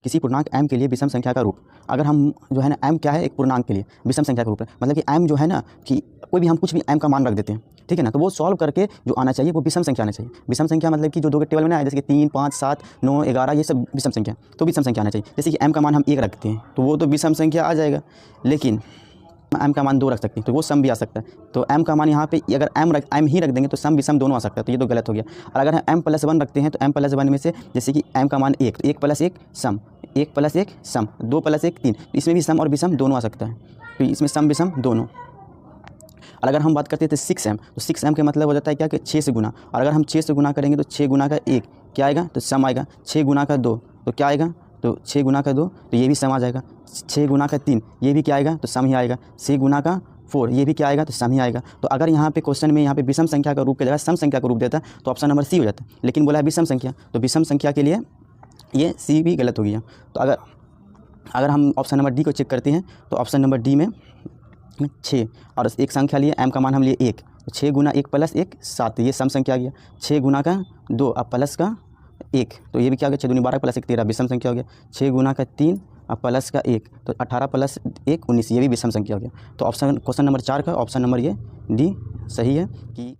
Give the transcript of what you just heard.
किसी पूर्णांक m के लिए विषम संख्या का रूप। अगर हम जो है ना m क्या है, एक पूर्णांक के लिए विषम संख्या का रूप है, मतलब कि m जो है ना कि कोई भी हम कुछ भी m का मान रख देते हैं, ठीक है ना, तो वो सॉल्व करके जो आना चाहिए वो विषम संख्या आना चाहिए। विषम संख्या मतलब कि जो दो के टेबल में ना है, जैसे कि 3, 5, 7, 9, 11 ये सब विषम संख्या, तो विषम संख्या आना चाहिए। जैसे कि m का मान हम 1 रखते हैं तो वो तो विषम संख्या आ जाएगा, लेकिन m का मान 2 रख सकते हैं तो वो सम भी आ सकता है। तो m का मान यहाँ पे अगर m ही रख देंगे तो सम विषम दोनों आ सकता है, तो ये तो गलत हो गया। और अगर हम m+1 रखते हैं तो m+1 में से जैसे कि m का मान 1, तो 1 + 1 सम, 1 + 1 सम, 2 + 1 3, इसमें भी सम और विषम दोनों आ सकता है, तो इसमें सम विषम दोनों। और अगर हम बात करते थे 6m, तो 6m के मतलब हो जाता है क्या कि 6 से गुना, और अगर हम 6 से गुना करेंगे तो 6 गुना का 1 क्या आएगा, तो सम आएगा। 6 गुना का 2 तो क्या आएगा, तो 6 गुना का 2 तो ये भी सम आ जाएगा। 6 गुना का 3 ये भी क्या आएगा, तो सम ही आएगा। 6 गुना का 4 ये भी क्या आएगा, तो सम ही आएगा। तो अगर यहाँ पे क्वेश्चन में यहाँ पे विषम संख्या का रूप की जगह सम संख्या का रूप देता तो ऑप्शन नंबर सी हो जाता, लेकिन बोला है विषम संख्या, तो विषम संख्या के लिए ये सी भी गलत हो गया। तो अगर हम ऑप्शन नंबर डी को चेक करते हैं तो ऑप्शन नंबर डी में 6 और एक संख्या लिए m का मान हम लिए 1, तो 6 गुना 1 + 1 7, ये सम संख्या आ गया। 6 गुना का 2 अब प्लस का 1, तो ये भी क्या हो गया, 6 दूनी 12 + 1 13 विषम संख्या हो गया। 6 गुना का 3 अब प्लस का 1 तो 18 + 1 19, ये भी विषम संख्या हो गया। तो ऑप्शन क्वेश्चन नंबर 4 का ऑप्शन नंबर ये डी सही है कि